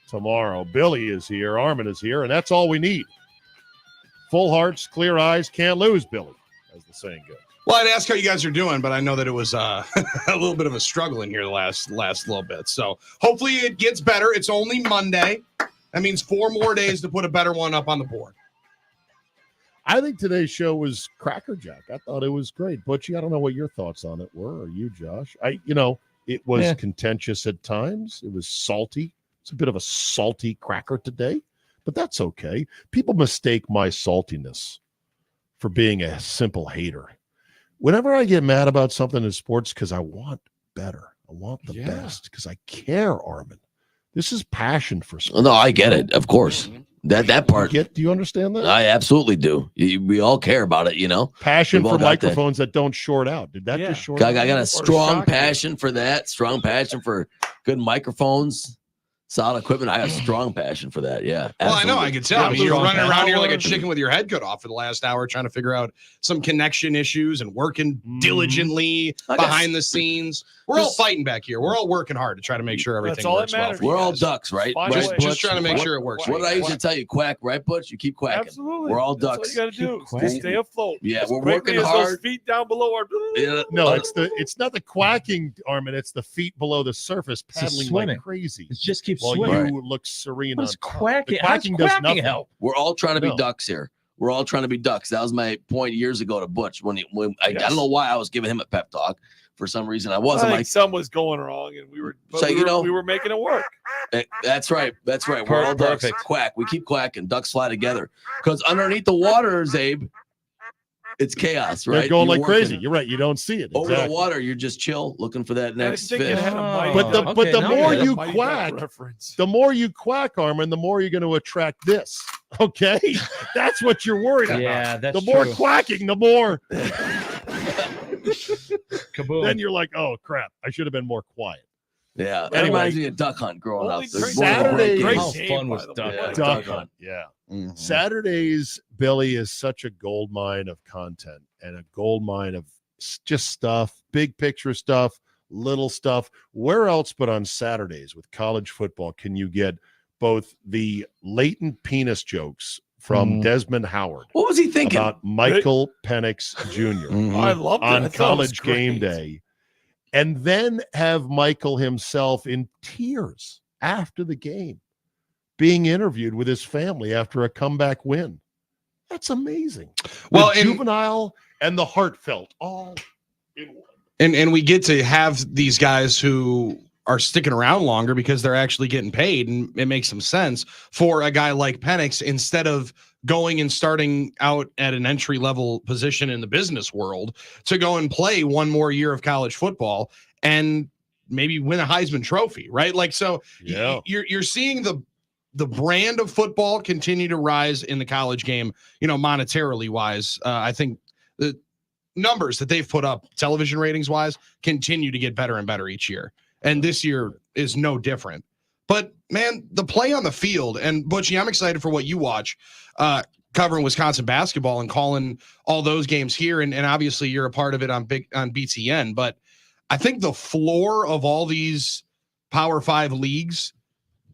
tomorrow. Billy is here. Armin is here. And that's all we need. Full hearts, clear eyes, can't lose, Billy, as the saying goes. Well, I'd ask how you guys are doing, but I know that it was a little bit of a struggle in here the last little bit. So hopefully it gets better. It's only Monday. That means 4 more days to put a better one up on the board. I think today's show was crackerjack. I thought it was great. Butchie, I don't know what your thoughts on it were, or you, Josh. It was contentious at times. It was salty. It's a bit of a salty cracker today, but that's okay. People mistake my saltiness for being a simple hater. Whenever I get mad about something in sports, because I want better. I want the best because I care, Armin. This is passion for sports. No, I get it. Of course. That part. Do you understand that? I absolutely do. We all care about it, Passion for microphones that don't short out. Did that just short out? I got a strong passion for that. Strong passion for good microphones. Solid equipment. I have strong passion for that. Yeah. Well, absolutely. I know. I could tell. I mean, you're running around here like a chicken with your head cut off for the last hour trying to figure out some connection issues and working diligently behind the scenes. We're all fighting back here. We're all working hard to try to make sure everything works well. We're all ducks, right? Just trying to make sure it works. What did I usually tell you? Quack, right, Butch? You keep quacking. Absolutely. We're all ducks. That's all you got to do. Just stay afloat. Yeah, Just we're quickly working as hard. Those feet down below our. No, it's not the quacking, Armin. It's the feet below the surface paddling like crazy. It just keeps while swimming. you look serene. What's quacking? The quacking does nothing. Help? We're all trying to be ducks here. We're all trying to be ducks. That was my point years ago to Butch when I don't know why I was giving him a pep talk. For some reason, I wasn't. I think something was going wrong, and we were making it work. That's right. That's right. We're all ducks. Quack. We keep quacking. Ducks fly together. Because underneath the water, Zabe, it's chaos, right? They're going like crazy. You're right. You don't see it. Over the water, you're just chill, looking for that next fish. But the more you quack, the more you quack, Armin, the more you're going to attract this. Okay, that's what you're worried about. Yeah, that's the more true. quacking, the more. Kaboom. Then you're like, oh crap! I should have been more quiet. Yeah, that reminds me of duck hunt growing up. Saturday, how fun was duck hunt? Yeah. Mm-hmm. Saturdays, Billy, is such a gold mine of content and a gold mine of just stuff, big picture stuff, little stuff. Where else but on Saturdays with college football can you get both the latent penis jokes from Desmond Howard? What was he thinking about Michael Penix Jr. I loved it. on College Game Day, and then have Michael himself in tears after the game, being interviewed with his family after a comeback win. That's amazing. Well, the juvenile and the heartfelt all in one. And we get to have these guys who are sticking around longer because they're actually getting paid, and it makes some sense for a guy like Penix instead of going and starting out at an entry-level position in the business world to go and play one more year of college football and maybe win a Heisman Trophy, right? Like, so you're seeing the brand of football continue to rise in the college game, monetarily wise. I think the numbers that they've put up television ratings wise continue to get better and better each year. And this year is no different. But, man, the play on the field, and, Butchie, I'm excited for what you watch covering Wisconsin basketball and calling all those games here. And obviously you're a part of it on BTN. But I think the floor of all these Power 5 leagues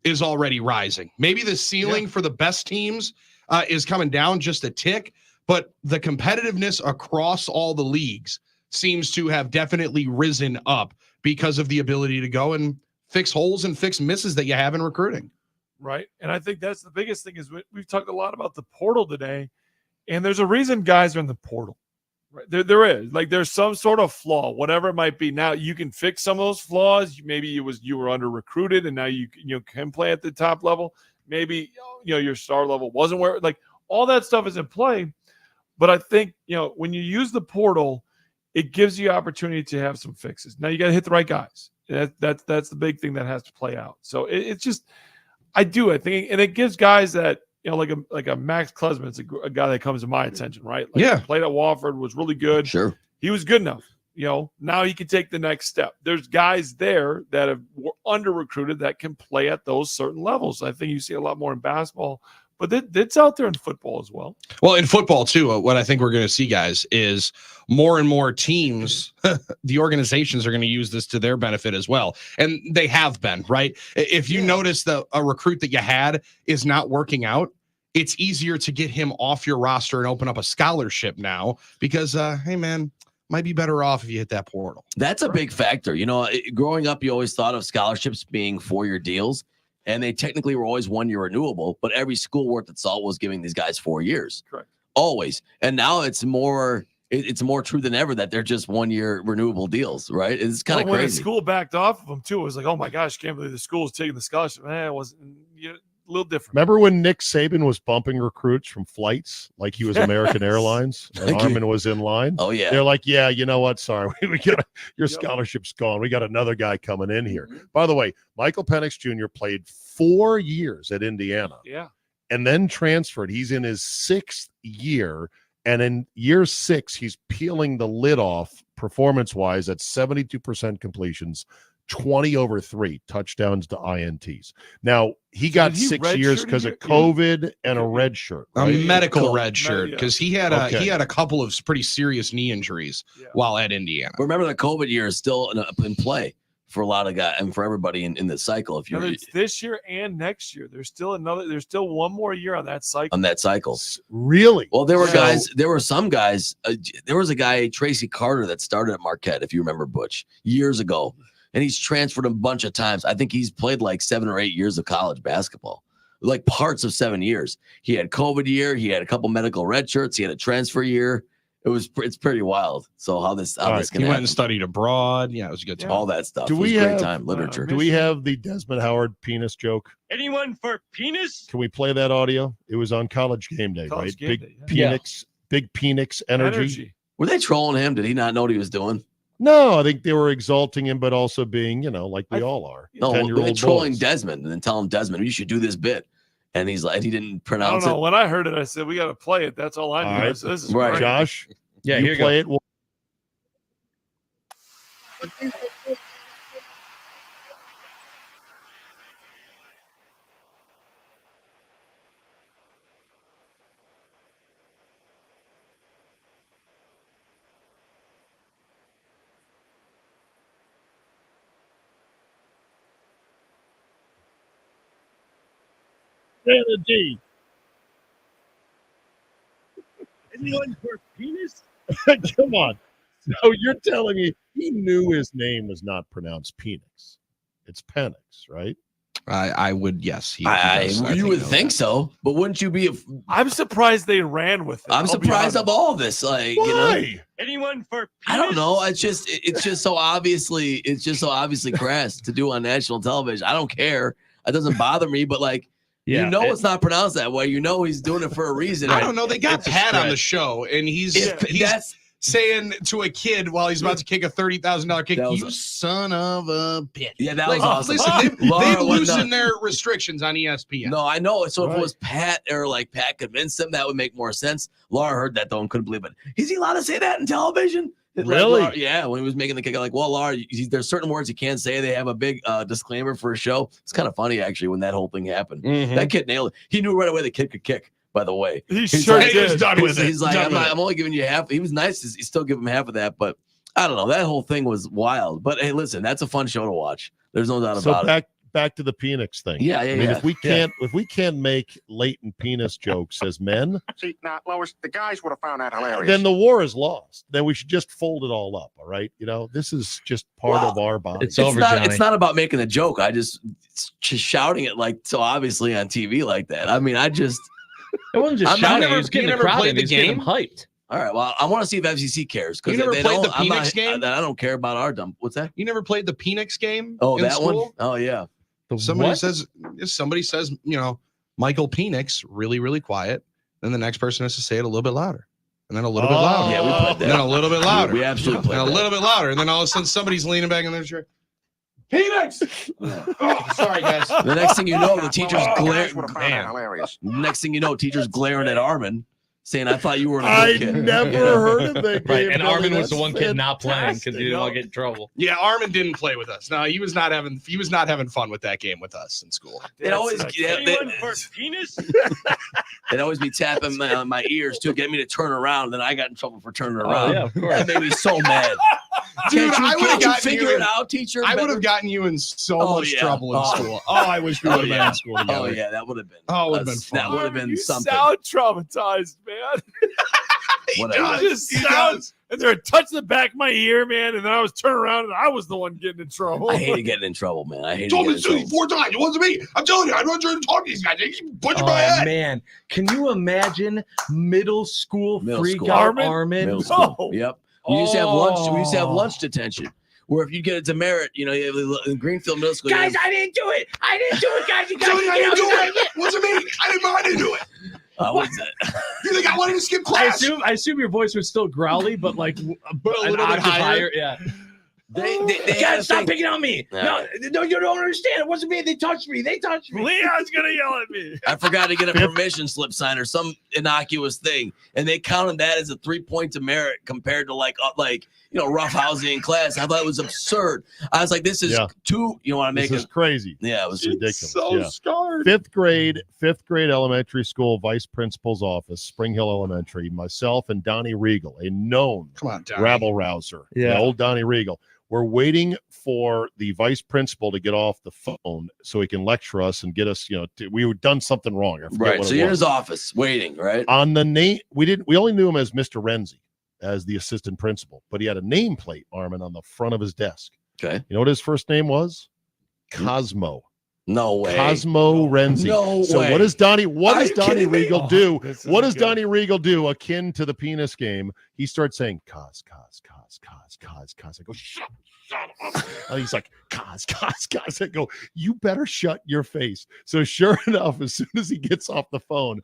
is already rising. Maybe the ceiling for the best teams is coming down just a tick, but the competitiveness across all the leagues seems to have definitely risen up because of the ability to go and fix holes and fix misses that you have in recruiting. Right. And I think that's the biggest thing is we've talked a lot about the portal today, and there's a reason guys are in the portal. Right. There is. Like, there's some sort of flaw, whatever it might be. Now you can fix some of those flaws. Maybe you were under recruited and now you can play at the top level. Maybe your star level wasn't where, like, all that stuff is in play. But I think, when you use the portal, it gives you opportunity to have some fixes. Now you got to hit the right guys. That's the big thing that has to play out. So it's just, I think, and it gives guys that, like a Max Klesman's a guy that comes to my attention, right? Like, played at Wofford, was really good. Sure. He was good enough. Now he can take the next step. There's guys there that were under recruited that can play at those certain levels. I think you see a lot more in basketball But it's out there in football as well. Well, in football too, what I think we're going to see, guys, is more and more teams, the organizations are going to use this to their benefit as well. And they have been, right? If you notice that a recruit that you had is not working out, it's easier to get him off your roster and open up a scholarship now because, hey, man, might be better off if you hit that portal. That's a big factor. You know, growing up, you always thought of scholarships being 4-year deals. And they technically were always 1-year renewable, but every school worth its salt was giving these guys 4 years. Correct. Always. And now it's more true than ever that they're just 1-year renewable deals, right? It's kind of when crazy. the school backed off of them too, it was like, oh my gosh, can't believe the school is taking the scholarship. It wasn't a little different. Remember when Nick Saban was bumping recruits from flights like he was American Airlines and Armin was in line? Oh, yeah. They're like, yeah, you know what? Sorry, we got your scholarship's gone. We got another guy coming in here. By the way, Michael Penix Jr. played 4 years at Indiana. Yeah. And then transferred. He's in his 6th year. And in year 6, he's peeling the lid off performance-wise at 72% completions, 20 over 3 touchdowns to INTs. Now, he got did he 6 years redshirt because a of year? COVID and a red shirt. A Right? medical red shirt Yeah. because he had a couple of pretty serious knee injuries Yeah. while at Indiana. Remember, the COVID year is still in play for a lot of guys and for everybody in the cycle. If you're Whether it's this year and next year, there's still one more year on that cycle. on that cycle. Really? Well, there were So- some guys. There was a guy, Tracy Carter, that started at Marquette, if you remember, Butch, years ago. And he's transferred a bunch of times. I think he's played like 7 or 8 years of college basketball, like parts of 7 years. He had COVID year. He had a couple medical red shirts. He had a transfer year. It's pretty wild. So how this All can He went happen. and studied abroad. Yeah, it was a good time. All that stuff. Do It was we a great have- time literature? Do we have the Desmond Howard penis joke? Anyone for penis? Can we play that audio? It was on College Game Day, College right? Game Big Day, yeah. Penix, big Penix energy. Were they trolling him? Did he not know what he was doing? No, I think they were exalting him, but also being, like we all are. No, they're 10-year-old trolling boys. Desmond and then telling Desmond, you should do this bit. And he's like, he didn't I don't pronounce know. it. When I heard it, I said, we got to play it. That's all I knew. All right. This is Right. great. Josh, Yeah, you here you go. play it. Well, D. Anyone for penis? Come on. So you're telling me he knew his name was not pronounced Penix. It's Penix, right? I would, yes. He You would know think that. so, but wouldn't you be? I'm surprised they ran with it. I'm I'll be surprised honest. of all this. Like, Why? Anyone for penis? I don't know. It's just so obviously crass to do on national television. I don't care. It doesn't bother me, but like, it's not pronounced that way. You know, he's doing it for a reason. I don't know. They got It's a Pat on stretch. the show, and he's That's saying to a kid while he's about to kick a $30,000 kick, That was "You a- son of a bitch." yeah, that Like, was awesome. listen, Laura they've wasn't loosened their restrictions on ESPN. No, I know. So if Right. it was Pat or like Pat convinced him, that would make more sense. Laura heard that though and couldn't believe it. Is he allowed to say that in television? Like, Really? Laura- yeah. When he was making the kick, like, well, Laura, there's certain words you can't say. They have a big disclaimer for a show. It's kind of funny actually when that whole thing happened. Mhm. That kid nailed it. He knew right away the kid could kick. By the way, He He's sure like- he was did. done with it. he's like, Done with it. I'm only giving you half. He was nice. He still give him half of that, but I don't know. That whole thing was wild. But hey, listen, that's a fun show to watch. There's no doubt So about it. back to the Penix thing. Yeah, I mean, yeah. if we can't make latent penis jokes as men, See, now, Lois, the guys would have found that hilarious. then the war is lost. Then we should just fold it all up. All right. This is just part of our body. It's over, not. Johnny. It's not about making a joke. It's just shouting it like so obviously on TV like that. I mean, It wasn't just I'm not- shouting. never- He was getting you the never crowd played in. the He was getting game? them hyped. all right. Well, I want to see if FCC cares because You never they played don't. the I'm Penix not, game? I don't care about our dump. What's that? You never played the Penix game? Oh, in that school? one. Oh yeah. The Somebody what? says, Michael Penix, really, really quiet. Then the next person has to say it a little bit louder. And then a little bit louder. Yeah, we played And then a that. little bit louder. We absolutely played and a that. little bit louder. And then all of a sudden somebody's leaning back in their chair. Penix! Oh, sorry, guys. The next thing you know, the teacher's Guys glaring. would have found that hilarious. Next thing you know, teacher's glaring at Armin. saying, "I thought you were a I good kid." never heard of that Right, game. and Billy. Armin was the That's one kid not playing because he fantastic. didn't want to get in trouble. Yeah, Armin didn't play with us. No, he was not having fun with that game with us in school. They'd always Anyone for penis? they'd always be tapping my ears to get me to turn around. Then I got in trouble for turning around. yeah, of course. That made me so mad. Dude, Can't I you, would've can't you gotten figure you it out, teacher? I would Better- have gotten you in so Oh, much yeah. trouble in Oh. school. Oh, I wish we would have been yeah. in school together. Oh yeah, that would have been. Oh, it would've been that fun. would have been You something. sound traumatized, man. Whatever. You just He sound, does. and they're touching the back of my ear, man. And then I was turning around, and I was the one getting in trouble. I hated getting in trouble, man. I hated Told me getting to in sue you trouble. 4 times. It wasn't me. I'm telling you, I don't try to talk to these guys. They keep punching my Oh head. man, can you imagine middle school Middle freak school. out Armin? Middle school. No. Yep. We used to have lunch. We used to have Oh. lunch detention. Where if you get a demerit, you know, you have, in Greenfield Middle School. you have- I didn't do it. I didn't do it, guys. You I'm telling you, I didn't do it. It wasn't me. I didn't do it. what's that? You think I wanted to skip I class? assume your voice was still growly, but like But a little bit higher. Yeah. They had a Guys, stop thing- picking on me. Yeah. No, you don't understand. It wasn't me. They touched me. Leon's gonna yell at me. I forgot to get a permission slip sign or some innocuous thing, and they counted that as a 3-point demerit compared to like roughhousing in class. I thought it was absurd. I was like, this is Yeah. too. You want to This make is it? crazy. Yeah, it was Ridiculous. So Yeah. scarred. Fifth grade elementary school vice principal's office, Spring Hill Elementary. Myself and Donnie Regal, a known Come on, Donnie. rabble rouser. Yeah. Old Donnie Regal. We're waiting for the vice principal to get off the phone so he can lecture us and get us, we had done something wrong. I forget Right. what So it you're in was. his office waiting, right? On the name, we only knew him as Mr. Renzi, as the assistant principal, but he had a nameplate, Armin, on the front of his desk. Okay. You know what his first name was? Cosmo. No way. Cosmo Renzi. No So way. what does Donnie Are you Donnie kidding me? Regal Oh, do? this What isn't does good. Donnie Regal do akin to the penis game? He starts saying cos. I go, shut up. And he's like, cos. I go, you better shut your face. So sure enough, as soon as he gets off the phone,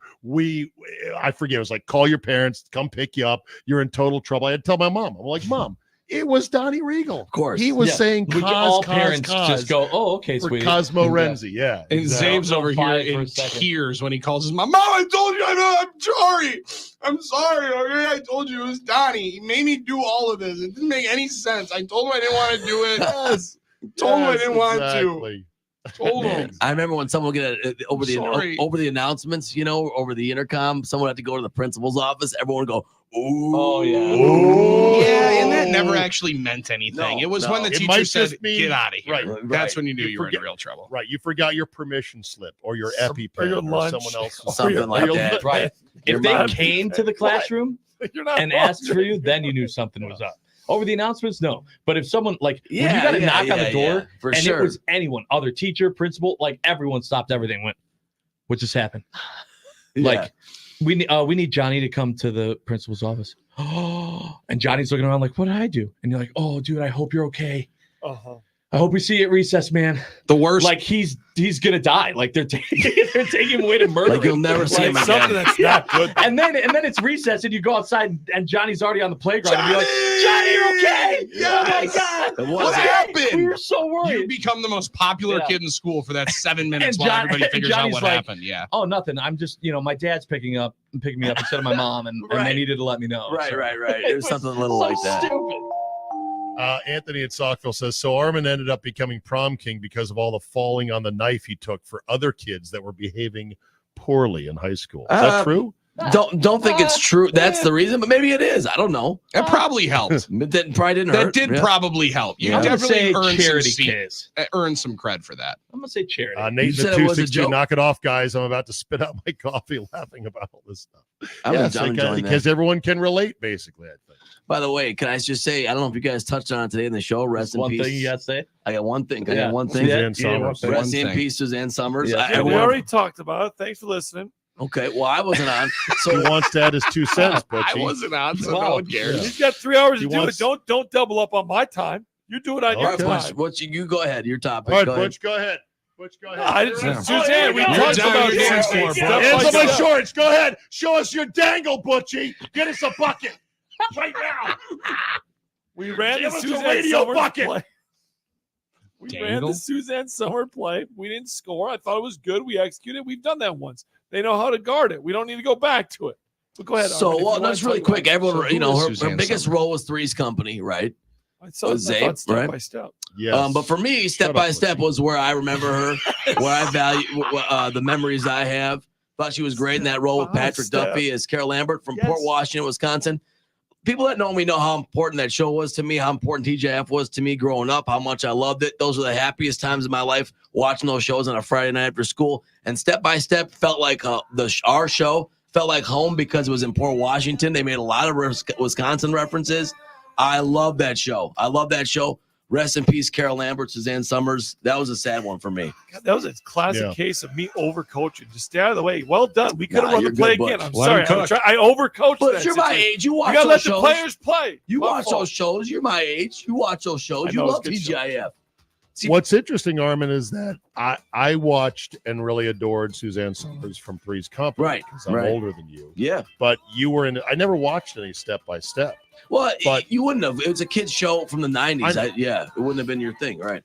I forget, it was like, call your parents, come pick you up. You're in total trouble. I had to tell my mom. I'm like, Mom, it was Donnie Regal. Of course. He was Yeah. saying Would you all cos parents just go, oh, okay, for sweetie. Cosmo Yeah. Renzi. Yeah. And exactly. Zave's over here Quiet for in a second. tears when he calls his mom. Mom, I told you, I'm sorry. I'm sorry. Okay? I told you it was Donnie. He made me do all of this. It didn't make any sense. I told him I didn't want to do it. Yes. Told him I Yes, didn't want to. exactly. Told him. I remember when someone would get over Sorry. the announcements, over the intercom, someone had to go to the principal's office. Everyone would go, ooh. Oh, yeah. Ooh. Yeah, and that never actually meant anything. No, it was no. when the It teacher might said, just mean- get out of here. Right. That's when you knew You you were in forget- real trouble. Right. You forgot your permission slip or your Some- EpiPen or your or lunch. someone else's. Something like Your- that. Right. Your If they mom- came to the classroom You're not and wrong. asked for you, then you knew something was up. Over the announcements, no. But if someone when you Yeah, got to yeah, knock on yeah, the door yeah, for and sure. it was anyone, other teacher, principal, like everyone stopped everything, went, what just happened? Like we need Johnny to come to the principal's office. Oh, and Johnny's looking around like, what did I do? And you're like, oh, dude, I hope you're okay. Uh-huh. I hope we see you at recess, man. The worst. Like he's gonna die. Like they're taking him away to murder. Like you'll him. never see Like him something again. that's not good. And then it's recess, and you go outside, and Johnny's already on the playground. And you're like, Johnny, you're okay. Yes! Oh my god. It What wasn't. happened? We were so You worried. become the most popular Yeah. kid in school for that 7 minutes And while John- everybody and figures out Johnny's what like- happened. Yeah. Oh, nothing. I'm just, my dad's picking me up instead of my mom, and they Right. needed to let me know. Right. So- It was something a little so like that. Stupid. Anthony at Saukville says, so Armin ended up becoming prom king because of all the falling on the knife he took for other kids that were behaving poorly in high school. Is that true? Don't think it's true. That's the reason, but maybe it is. I don't know. That probably helped. That probably didn't That hurt. did Yeah. probably help. You Yeah. I'm gonna definitely say earned charity some, kids. earned some cred for that. I'm gonna say charity. Nate You the said it was a 262, joke? knock it off, guys. I'm about to spit out my coffee laughing about all this stuff. I'm Yes, enjoying that. because everyone can relate, basically, I think. By the way, can I just say, I don't know if you guys touched on it today in the show. Rest in One peace. thing you gotta say. I got one thing. Can I Yeah. get one thing? Suzanne Yeah, Summers. yeah, Rest in thing. peace, Suzanne Summers. Yeah. I Yeah, we want- already talked about it. Thanks for listening. okay, well, I wasn't on. He So wants to add his 2 cents, I Butchie. wasn't on, so Wow. no one cares. He's got 3 hours He to do wants- it. Don't double up on my time. You do it on All your right, Butch, time. Butch, you go ahead. Your topic. All right, Go ahead. Butch, go ahead. Butch, go ahead. I just, Yeah. Suzanne, we Oh, You're talked down about your this. dance floor, Step bro. by Hands on my step. shorts. Go ahead. Show us your dangle, Butchie. Get us a bucket right now. We ran Give the us a Suzanne radio Summers bucket. play. We ran Dangle? the Suzanne Summer play. We didn't score. I thought it was good. We executed. We've done that once. They know how to guard it. We don't need to go back to it. But go ahead. So, Armin, if well, you wanna that's really talk about quick. it. Everyone, So you know, who is her Suzanne biggest Summers? role was Three's Company, right? I saw Was I Zabe, thought step right? by step. Yes. But for me, Step Shut by up, Step Butchie. was where I remember her, where I value the memories I have. Thought she was great in that role with Step by Patrick Step. Duffy as Carol Lambert from Yes. Port Washington, Wisconsin. People that know me know how important that show was to me, how important TJF was to me growing up, how much I loved it. Those were the happiest times of my life, watching those shows on a Friday night after school. And Step by Step felt like our show felt like home because it was in Port Washington. They made a lot of Wisconsin references. I love that show. Rest in peace, Carol Lambert, Suzanne Summers. That was a sad one for me. God, that was a classic Yeah. case of me overcoaching. Just stay out of the way. Well done. We could have Nah, run you're the play good, again. Butch. I'm Let sorry. him cook. I overcoached But that you're my situation. age. You You watch gotta those let the shows. players play. You My watch fault. those shows. You're my age. You watch those shows. I You know, it's love a good show. TGIF. See, What's interesting, Armin, is that I watched and really adored Suzanne Summers from Three's Company. Right, Because I'm right. older than you. yeah. But you were in. I never watched any Step by Step. Well, But- you wouldn't have. It was a kid's show from the 90s. Yeah, it wouldn't have been your thing, right?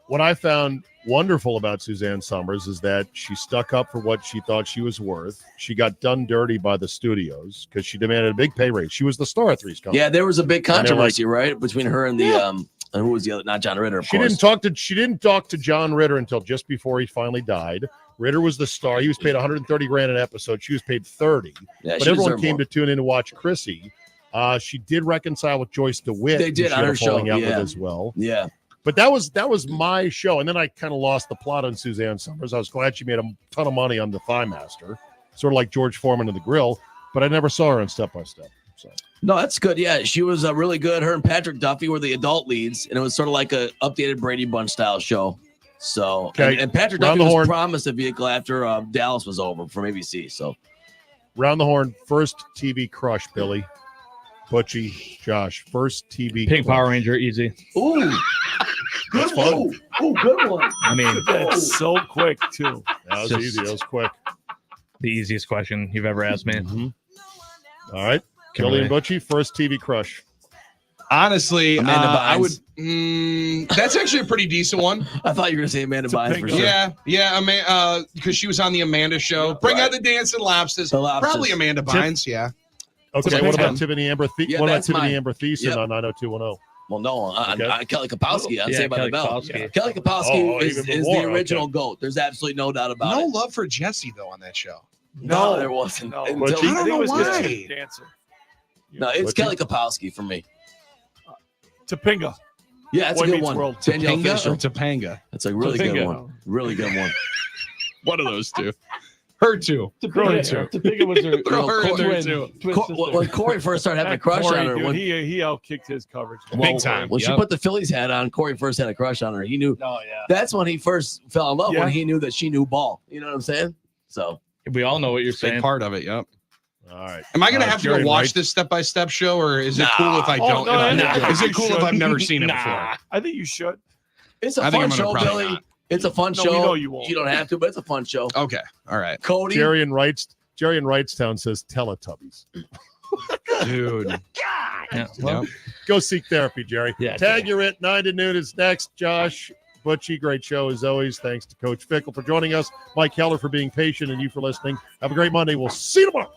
What I found wonderful about Suzanne Summers is that she stuck up for what she thought she was worth. She got done dirty by the studios because she demanded a big pay raise. She was the star of Three's Company. Yeah, there was a big And they're like- controversy, right, between her and the and who was the other? Not John Ritter, of She course. She didn't talk to John Ritter until just before he finally died. Ritter was the star. He was paid 130 grand an episode. She was paid 30. Yeah, But she everyone deserved came more. to tune in to watch Chrissy. She did reconcile with Joyce DeWitt. They who did she on had her a falling show, out yeah. with as well. Yeah, But that was my show, and then I kind of lost the plot on Suzanne Summers. I was glad she made a ton of money on the Thigh Master, sort of like George Foreman in the Grill. But I never saw her on Step by Step. So no, that's good. Yeah, she was really good. Her and Patrick Duffy were the adult leads, and it was sort of like a updated Brady Bunch style show. So, Okay, and Patrick round Duffy the was horn. promised a vehicle after Dallas was over from ABC. So, round the horn, first TV crush, Billy, Butchie, Josh, first TV Pink crush. Power Ranger, easy. ooh, That's fun. ooh, good one. I mean, That's so quick too. That was Just- easy. That was quick. the easiest question you've ever asked me. Mhm. All right, Kimberly. Billy and Butchie, first TV crush. Honestly, Amanda I would. Bynes. That's actually a pretty decent one. I thought you were going to say Amanda Bynes for Topanga. sure. Yeah, because she was on the Amanda show. Bring Right. out the dancing lobsters. The lobsters. Probably Amanda Bynes. Yeah. Okay, Topanga. what about Tiffany Amber? Yeah, what about that's Tiffany mine. Amber Thiessen Yep. on 90210? Well, no, Okay. Kelly Kapowski. I'd Yeah, say by Kelly the bell. Kapowski. Yeah. Kelly Kapowski Oh, is even the more, original okay. GOAT. There's absolutely no doubt about No it. love for Jesse though on that show. No, there wasn't. No. Until- But I think know it was why. just a dancer. no, it's What's Kelly Kapowski for me. Topanga. Yeah, that's Boy a good Meets one. World. Danielle Topanga Fisher. or Topanga? That's a really good Topanga. one. Really good one. One of those two. Her two. Topanga was her Throw her in there twin- too. twin When sister. Corey first started having a That crush Corey, on her, dude, when he outkicked his coverage. Big time. when she Yep. put the Phillies hat on, Corey first had a crush on her. He knew Oh yeah. that's when he first fell in love, Yeah. when he knew that she knew ball. You know what I'm saying? So We all know what you're Big saying. part of it. Yep. All right. Am I going to have to Jerry go watch Wright. this step-by-step show, or is it Nah. cool if I Oh, don't? no, if I- no, no. Is it cool if I've never Nah. seen it before? I think you should. it's a I think fun I'm gonna show, probably Billy. not. It's a fun No, show. we know you won't. don't have to, but it's a fun show. Okay. All right. Cody. Jerry in Wrightstown says Teletubbies. Dude. Yeah, well, Yep. Go seek therapy, Jerry. Yeah, Tag Your It, 9 to noon is next. Josh, Butchie, great show as always. Thanks to Coach Fickle for joining us, Mike Heller for being patient, and you for listening. Have a great Monday. We'll see you tomorrow.